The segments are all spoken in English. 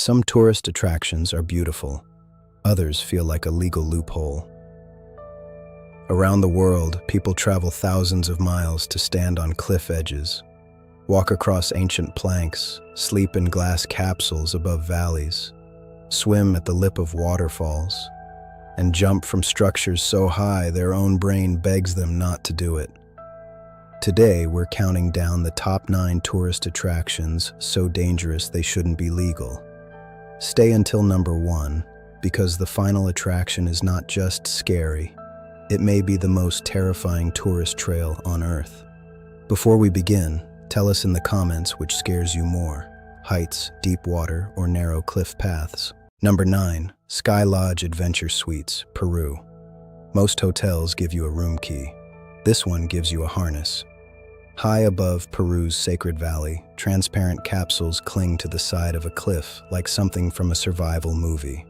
Some tourist attractions are beautiful. Others feel like a legal loophole. Around the world, people travel thousands of miles to stand on cliff edges, walk across ancient planks, sleep in glass capsules above valleys, swim at the lip of waterfalls, and jump from structures so high their own brain begs them not to do it. Today, we're counting down the top 9 tourist attractions so dangerous they shouldn't be legal. Stay until number 1, because the final attraction is not just scary. It may be the most terrifying tourist trail on Earth. Before we begin, tell us in the comments which scares you more: heights, deep water, or narrow cliff paths. Number 9. Sky Lodge Adventure Suites, Peru. Most hotels give you a room key. This one gives you a harness. High above Peru's sacred valley, transparent capsules cling to the side of a cliff like something from a survival movie.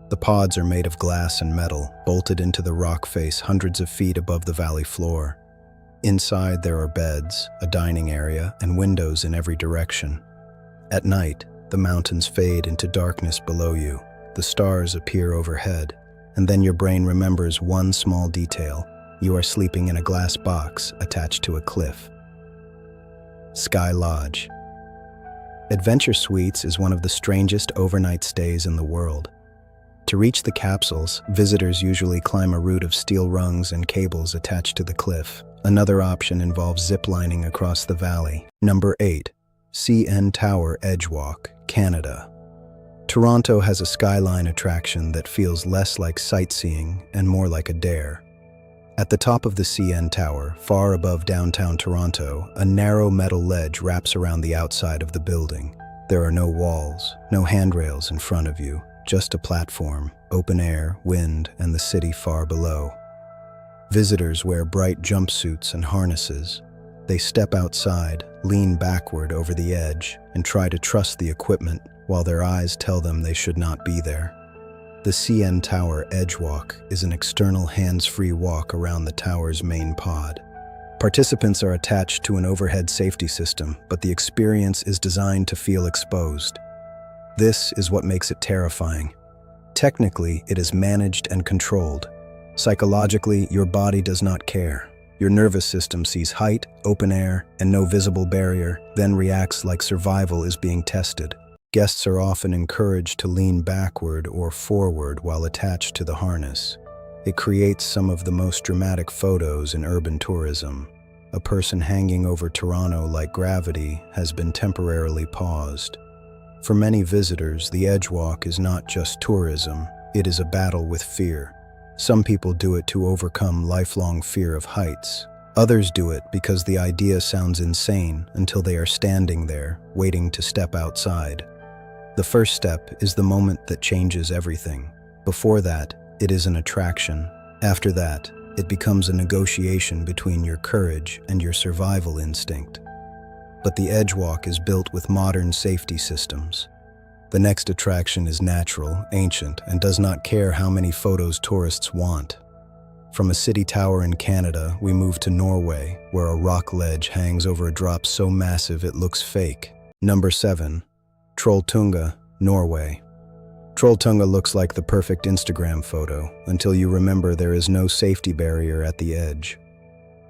The pods are made of glass and metal, bolted into the rock face hundreds of feet above the valley floor. Inside there are beds, a dining area, and windows in every direction. At night, the mountains fade into darkness below you, the stars appear overhead, and then your brain remembers one small detail: you are sleeping in a glass box attached to a cliff. Sky Lodge. Adventure Suites is one of the strangest overnight stays in the world. To reach the capsules, visitors usually climb a route of steel rungs and cables attached to the cliff. Another option involves zip-lining across the valley. Number 8. CN Tower Edgewalk, Canada. Toronto has a skyline attraction that feels less like sightseeing and more like a dare. At the top of the CN Tower, far above downtown Toronto, a narrow metal ledge wraps around the outside of the building. There are no walls, no handrails in front of you, just a platform, open air, wind, and the city far below. Visitors wear bright jumpsuits and harnesses. They step outside, lean backward over the edge, and try to trust the equipment while their eyes tell them they should not be there. The CN Tower Edgewalk is an external hands-free walk around the tower's main pod. Participants are attached to an overhead safety system, but the experience is designed to feel exposed. This is what makes it terrifying. Technically, it is managed and controlled. Psychologically, your body does not care. Your nervous system sees height, open air, and no visible barrier, then reacts like survival is being tested. Guests are often encouraged to lean backward or forward while attached to the harness. It creates some of the most dramatic photos in urban tourism. A person hanging over Toronto like gravity has been temporarily paused. For many visitors, the Edgewalk is not just tourism, it is a battle with fear. Some people do it to overcome lifelong fear of heights. Others do it because the idea sounds insane until they are standing there, waiting to step outside. The first step is the moment that changes everything. Before that, it is an attraction. After that, it becomes a negotiation between your courage and your survival instinct. But the Edgewalk is built with modern safety systems. The next attraction is natural, ancient, and does not care how many photos tourists want. From a city tower in Canada, we move to Norway, where a rock ledge hangs over a drop so massive it looks fake. Number 7. Trolltunga, Norway. Trolltunga looks like the perfect Instagram photo, until you remember there is no safety barrier at the edge.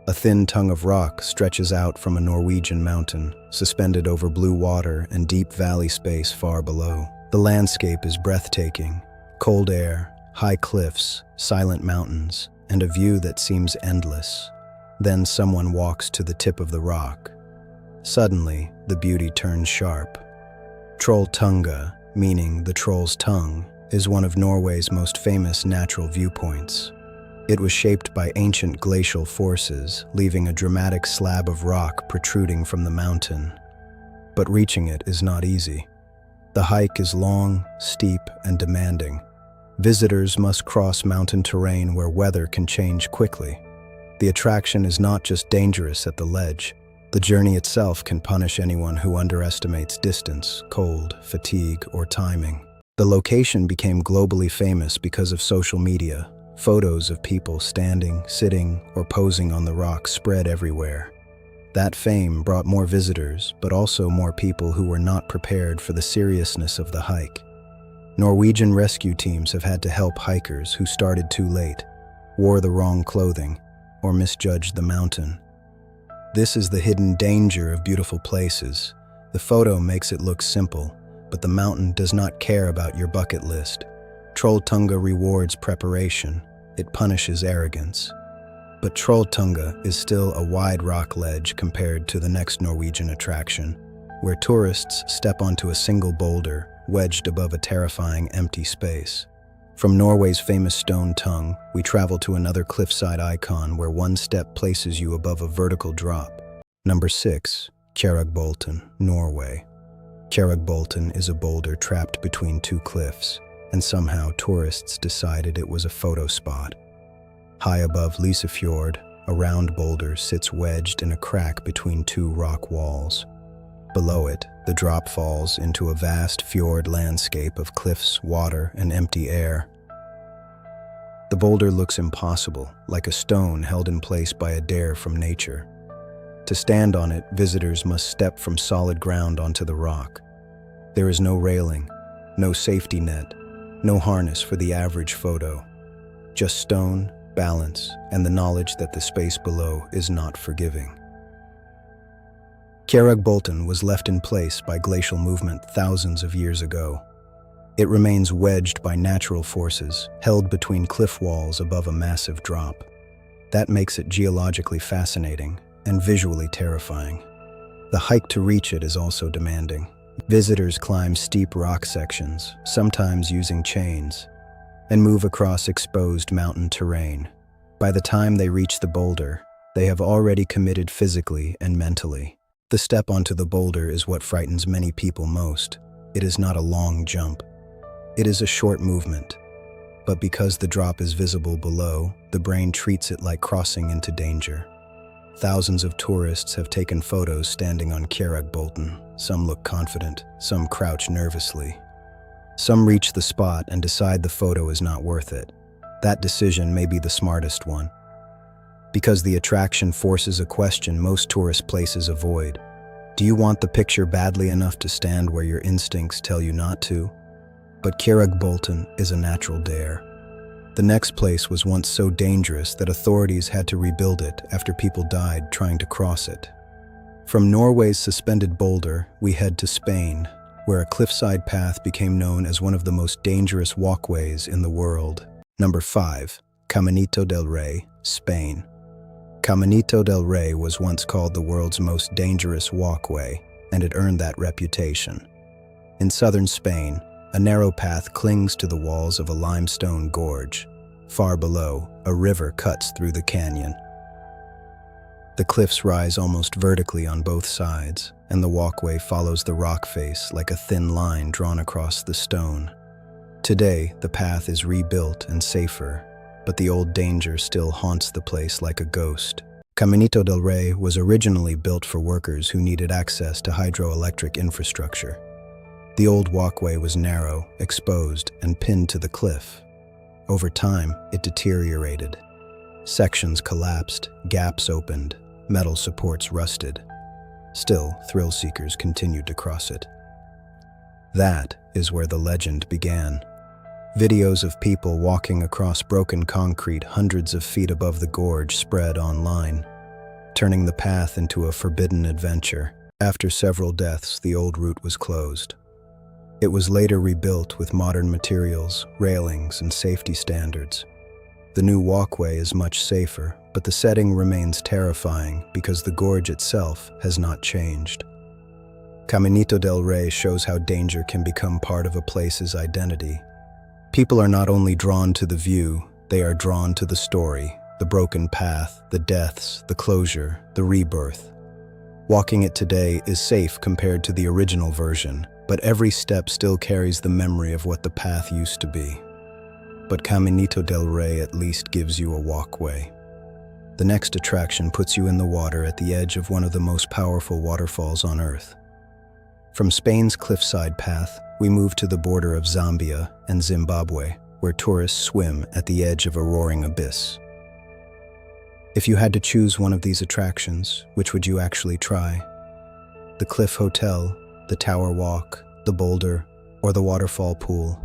A thin tongue of rock stretches out from a Norwegian mountain, suspended over blue water and deep valley space far below. The landscape is breathtaking: cold air, high cliffs, silent mountains, and a view that seems endless. Then someone walks to the tip of the rock. Suddenly, the beauty turns sharp. Trolltunga, meaning the troll's tongue, is one of Norway's most famous natural viewpoints. It was shaped by ancient glacial forces, leaving a dramatic slab of rock protruding from the mountain. But reaching it is not easy. The hike is long, steep, and demanding. Visitors must cross mountain terrain where weather can change quickly. The attraction is not just dangerous at the ledge. The journey itself can punish anyone who underestimates distance, cold, fatigue, or timing. The location became globally famous because of social media. Photos of people standing, sitting, or posing on the rock spread everywhere. That fame brought more visitors, but also more people who were not prepared for the seriousness of the hike. Norwegian rescue teams have had to help hikers who started too late, wore the wrong clothing, or misjudged the mountain. This is the hidden danger of beautiful places. The photo makes it look simple, but the mountain does not care about your bucket list. Trolltunga rewards preparation. It punishes arrogance. But Trolltunga is still a wide rock ledge compared to the next Norwegian attraction, where tourists step onto a single boulder wedged above a terrifying empty space. From Norway's famous stone tongue, we travel to another cliffside icon where one step places you above a vertical drop. Number 6. Kjeragbolten, Norway. Kjeragbolten is a boulder trapped between two cliffs, and somehow tourists decided it was a photo spot. High above Lysefjord, a round boulder sits wedged in a crack between two rock walls. Below it, the drop falls into a vast fjord landscape of cliffs, water, and empty air. The boulder looks impossible, like a stone held in place by a dare from nature. To stand on it, visitors must step from solid ground onto the rock. There is no railing, no safety net, no harness for the average photo. Just stone, balance, and the knowledge that the space below is not forgiving. Kjeragbolten was left in place by glacial movement thousands of years ago. It remains wedged by natural forces, held between cliff walls above a massive drop. That makes it geologically fascinating and visually terrifying. The hike to reach it is also demanding. Visitors climb steep rock sections, sometimes using chains, and move across exposed mountain terrain. By the time they reach the boulder, they have already committed physically and mentally. The step onto the boulder is what frightens many people most. It is not a long jump. It is a short movement. But because the drop is visible below, the brain treats it like crossing into danger. Thousands of tourists have taken photos standing on Kjeragbolten. Some look confident, some crouch nervously. Some reach the spot and decide the photo is not worth it. That decision may be the smartest one, because the attraction forces a question most tourist places avoid. Do you want the picture badly enough to stand where your instincts tell you not to? But Kjeragbolten is a natural dare. The next place was once so dangerous that authorities had to rebuild it after people died trying to cross it. From Norway's suspended boulder, we head to Spain, where a cliffside path became known as one of the most dangerous walkways in the world. Number 5. Caminito del Rey, Spain. Caminito del Rey was once called the world's most dangerous walkway, and it earned that reputation. In southern Spain, a narrow path clings to the walls of a limestone gorge. Far below, a river cuts through the canyon. The cliffs rise almost vertically on both sides, and the walkway follows the rock face like a thin line drawn across the stone. Today, the path is rebuilt and safer, but the old danger still haunts the place like a ghost. Caminito del Rey was originally built for workers who needed access to hydroelectric infrastructure. The old walkway was narrow, exposed, and pinned to the cliff. Over time, it deteriorated. Sections collapsed, gaps opened, metal supports rusted. Still, thrill seekers continued to cross it. That is where the legend began. Videos of people walking across broken concrete hundreds of feet above the gorge spread online, turning the path into a forbidden adventure. After several deaths, the old route was closed. It was later rebuilt with modern materials, railings, and safety standards. The new walkway is much safer, but the setting remains terrifying because the gorge itself has not changed. Caminito del Rey shows how danger can become part of a place's identity. People are not only drawn to the view, they are drawn to the story, the broken path, the deaths, the closure, the rebirth. Walking it today is safe compared to the original version, but every step still carries the memory of what the path used to be. But Caminito del Rey at least gives you a walkway. The next attraction puts you in the water at the edge of one of the most powerful waterfalls on Earth. From Spain's cliffside path, we move to the border of Zambia and Zimbabwe, where tourists swim at the edge of a roaring abyss. If you had to choose one of these attractions, which would you actually try? The Cliff Hotel, the Tower Walk, the Boulder, or the Waterfall Pool?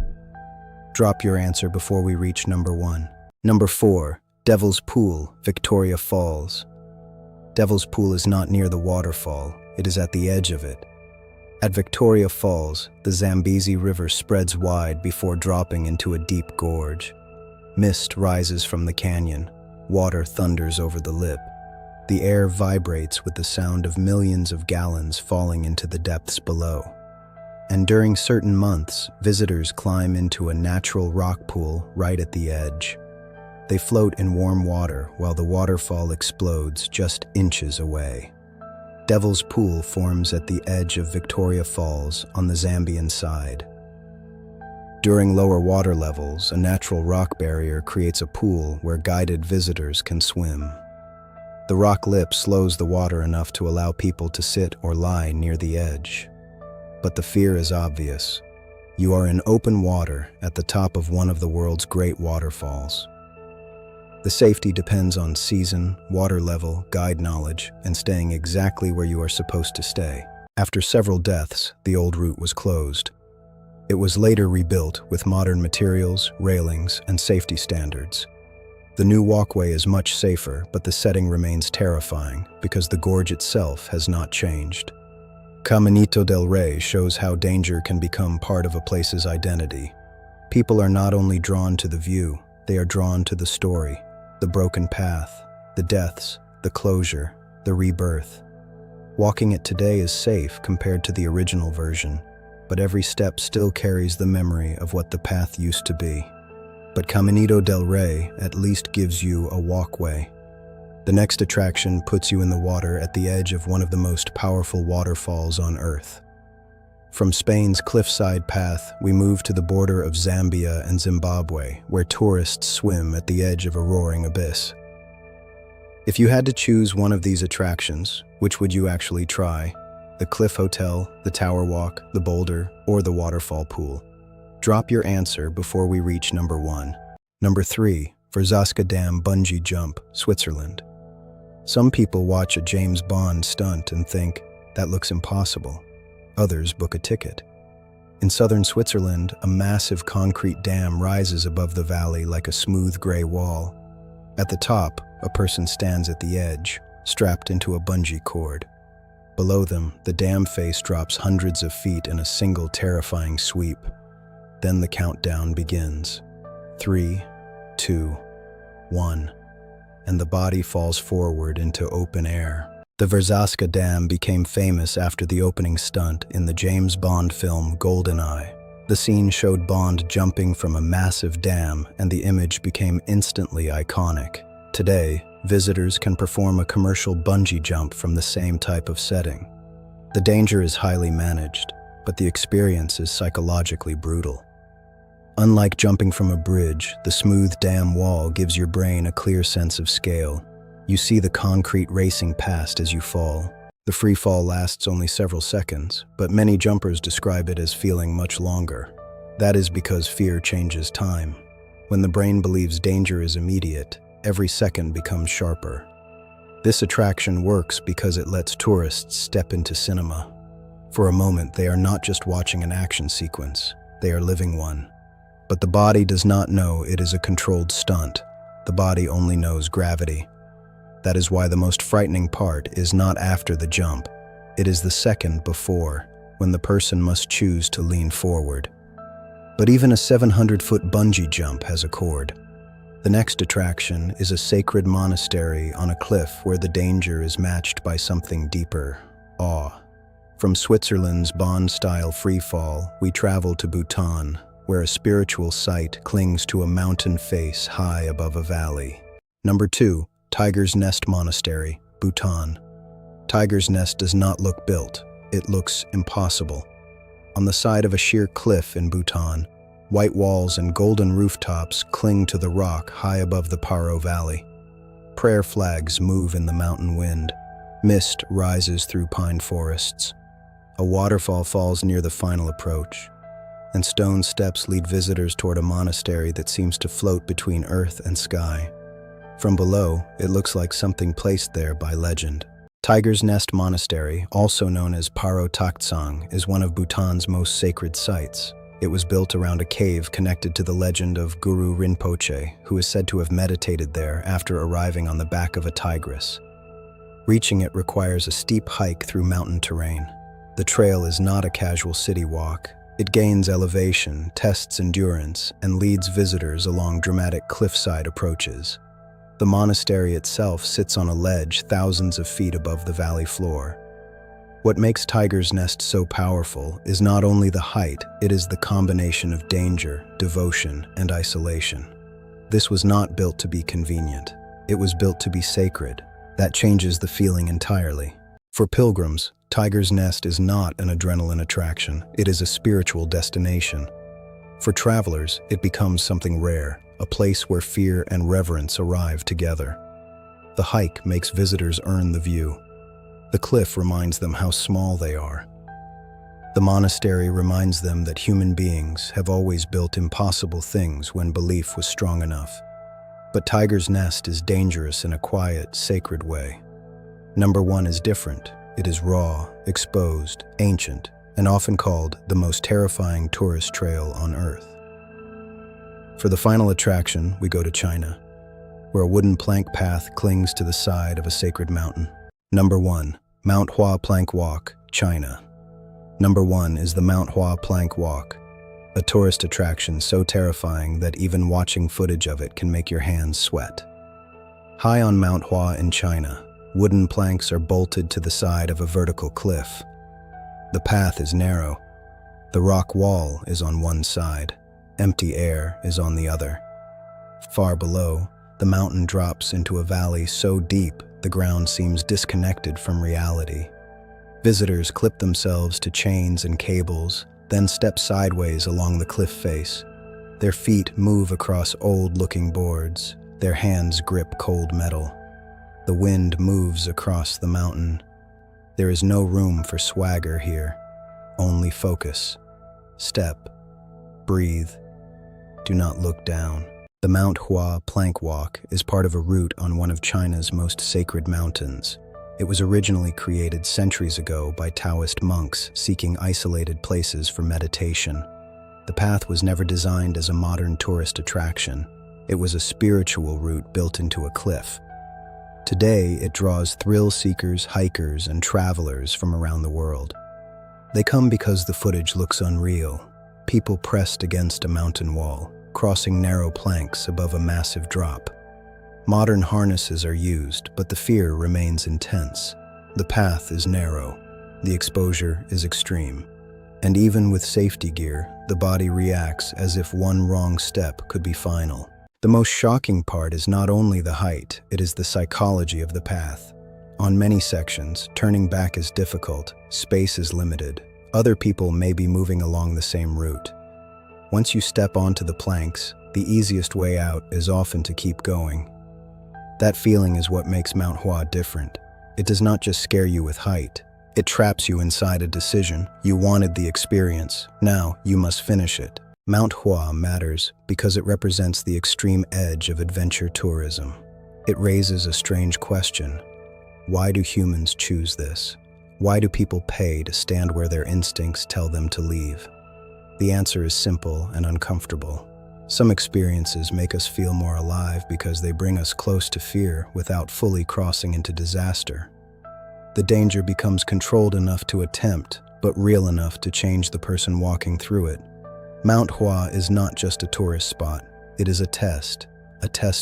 Drop your answer before we reach number 1. Number 4, Devil's Pool, Victoria Falls. Devil's Pool is not near the waterfall, it is at the edge of it. At Victoria Falls, the Zambezi River spreads wide before dropping into a deep gorge. Mist rises from the canyon, water thunders over the lip. The air vibrates with the sound of millions of gallons falling into the depths below. And during certain months, visitors climb into a natural rock pool right at the edge. They float in warm water while the waterfall explodes just inches away. Devil's Pool forms at the edge of Victoria Falls on the Zambian side. During lower water levels, a natural rock barrier creates a pool where guided visitors can swim. The rock lip slows the water enough to allow people to sit or lie near the edge. But the fear is obvious. You are in open water at the top of one of the world's great waterfalls. The safety depends on season, water level, guide knowledge, and staying exactly where you are supposed to stay. After several deaths, the old route was closed. It was later rebuilt with modern materials, railings, and safety standards. The new walkway is much safer, but the setting remains terrifying because the gorge itself has not changed. Caminito del Rey shows how danger can become part of a place's identity. People are not only drawn to the view, they are drawn to the story, the broken path, the deaths, the closure, the rebirth. Walking it today is safe compared to the original version, but every step still carries the memory of what the path used to be. But Caminito del Rey at least gives you a walkway. The next attraction puts you in the water at the edge of one of the most powerful waterfalls on Earth. From Spain's cliffside path, we move to the border of Zambia and Zimbabwe, where tourists swim at the edge of a roaring abyss. If you had to choose one of these attractions, which would you actually try? The Cliff Hotel, the Tower Walk, the Boulder, or the Waterfall Pool? Drop your answer before we reach number 1. Number 3, Verzasca Dam Bungee Jump, Switzerland. Some people watch a James Bond stunt and think, that looks impossible. Others book a ticket. In southern Switzerland, a massive concrete dam rises above the valley like a smooth gray wall. At the top, a person stands at the edge, strapped into a bungee cord. Below them, the dam face drops hundreds of feet in a single terrifying sweep. Then the countdown begins. 3, 2, 1, and the body falls forward into open air. The Verzasca Dam became famous after the opening stunt in the James Bond film GoldenEye. The scene showed Bond jumping from a massive dam, and the image became instantly iconic. Today, visitors can perform a commercial bungee jump from the same type of setting. The danger is highly managed, but the experience is psychologically brutal. Unlike jumping from a bridge, the smooth dam wall gives your brain a clear sense of scale. You see the concrete racing past as you fall. The free fall lasts only several seconds, but many jumpers describe it as feeling much longer. That is because fear changes time. When the brain believes danger is immediate, every second becomes sharper. This attraction works because it lets tourists step into cinema. For a moment, they are not just watching an action sequence, they are living one. But the body does not know it is a controlled stunt. The body only knows gravity. That is why the most frightening part is not after the jump. It is the second before, when the person must choose to lean forward. But even a 700-foot bungee jump has a cord. The next attraction is a sacred monastery on a cliff where the danger is matched by something deeper, awe. From Switzerland's Bond-style freefall, we travel to Bhutan, where a spiritual site clings to a mountain face high above a valley. Number 2, Tiger's Nest Monastery, Bhutan. Tiger's Nest does not look built, it looks impossible. On the side of a sheer cliff in Bhutan, white walls and golden rooftops cling to the rock high above the Paro Valley. Prayer flags move in the mountain wind. Mist rises through pine forests. A waterfall falls near the final approach, and stone steps lead visitors toward a monastery that seems to float between earth and sky. From below, it looks like something placed there by legend. Tiger's Nest Monastery, also known as Paro Taktsang, is one of Bhutan's most sacred sites. It was built around a cave connected to the legend of Guru Rinpoche, who is said to have meditated there after arriving on the back of a tigress. Reaching it requires a steep hike through mountain terrain. The trail is not a casual city walk. It gains elevation, tests endurance, and leads visitors along dramatic cliffside approaches. The monastery itself sits on a ledge thousands of feet above the valley floor. What makes Tiger's Nest so powerful is not only the height, it is the combination of danger, devotion, and isolation. This was not built to be convenient. It was built to be sacred. That changes the feeling entirely. For pilgrims, Tiger's Nest is not an adrenaline attraction. It is a spiritual destination. For travelers, it becomes something rare, a place where fear and reverence arrive together. The hike makes visitors earn the view. The cliff reminds them how small they are. The monastery reminds them that human beings have always built impossible things when belief was strong enough. But Tiger's Nest is dangerous in a quiet, sacred way. Number 1 is different. It is raw, exposed, ancient, and often called the most terrifying tourist trail on Earth. For the final attraction, we go to China, where a wooden plank path clings to the side of a sacred mountain. Number 1. Mount Hua Plank Walk, China. Number 1 is the Mount Hua Plank Walk, a tourist attraction so terrifying that even watching footage of it can make your hands sweat. High on Mount Hua in China, wooden planks are bolted to the side of a vertical cliff. The path is narrow. The rock wall is on one side. Empty air is on the other. Far below, the mountain drops into a valley so deep the ground seems disconnected from reality. Visitors clip themselves to chains and cables, then step sideways along the cliff face. Their feet move across old-looking boards. Their hands grip cold metal. The wind moves across the mountain. There is no room for swagger here, only focus. Step, breathe. Do not look down. The Mount Hua Plank Walk is part of a route on one of China's most sacred mountains. It was originally created centuries ago by Taoist monks seeking isolated places for meditation. The path was never designed as a modern tourist attraction. It was a spiritual route built into a cliff. Today, it draws thrill-seekers, hikers, and travelers from around the world. They come because the footage looks unreal. People pressed against a mountain wall, crossing narrow planks above a massive drop. Modern harnesses are used, but the fear remains intense. The path is narrow. The exposure is extreme. And even with safety gear, the body reacts as if one wrong step could be final. The most shocking part is not only the height, it is the psychology of the path. On many sections, turning back is difficult, space is limited. Other people may be moving along the same route. Once you step onto the planks, the easiest way out is often to keep going. That feeling is what makes Mount Hua different. It does not just scare you with height. It traps you inside a decision. You wanted the experience. Now you must finish it. Mount Hua matters because it represents the extreme edge of adventure tourism. It raises a strange question. Why do humans choose this? Why do people pay to stand where their instincts tell them to leave? The answer is simple and uncomfortable. Some experiences make us feel more alive because they bring us close to fear without fully crossing into disaster. The danger becomes controlled enough to attempt, but real enough to change the person walking through it. Mount Hua is not just a tourist spot. It is a test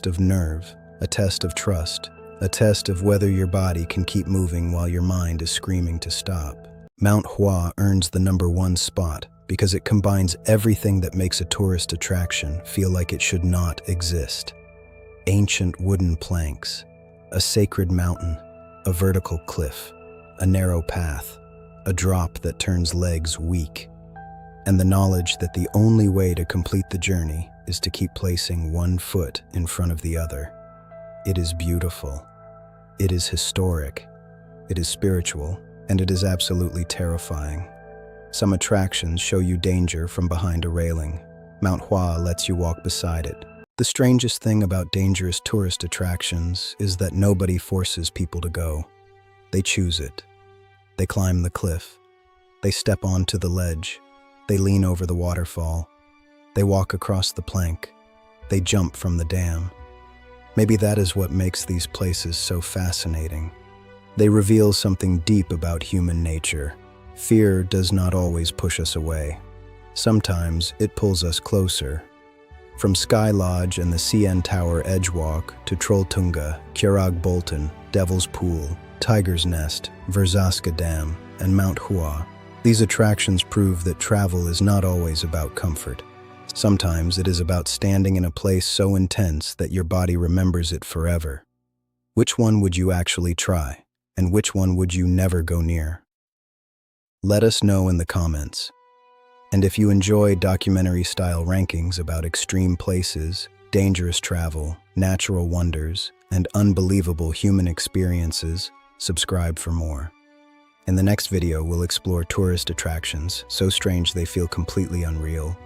of nerve, a test of trust, a test of whether your body can keep moving while your mind is screaming to stop. Mount Hua earns the #1 spot because it combines everything that makes a tourist attraction feel like it should not exist. Ancient wooden planks, a sacred mountain, a vertical cliff, a narrow path, a drop that turns legs weak, and the knowledge that the only way to complete the journey is to keep placing one foot in front of the other. It is beautiful. It is historic. It is spiritual, and it is absolutely terrifying. Some attractions show you danger from behind a railing. Mount Hua lets you walk beside it. The strangest thing about dangerous tourist attractions is that nobody forces people to go. They choose it. They climb the cliff. They step onto the ledge. They lean over the waterfall. They walk across the plank. They jump from the dam. Maybe that is what makes these places so fascinating. They reveal something deep about human nature. Fear does not always push us away. Sometimes it pulls us closer. From Sky Lodge and the CN Tower Edgewalk to Trolltunga, Kjeragbolten, Devil's Pool, Tiger's Nest, Verzasca Dam, and Mount Hua, these attractions prove that travel is not always about comfort. Sometimes it is about standing in a place so intense that your body remembers it forever. Which one would you actually try, and which one would you never go near? Let us know in the comments. And if you enjoy documentary-style rankings about extreme places, dangerous travel, natural wonders, and unbelievable human experiences, subscribe for more. In the next video, we'll explore tourist attractions so strange they feel completely unreal,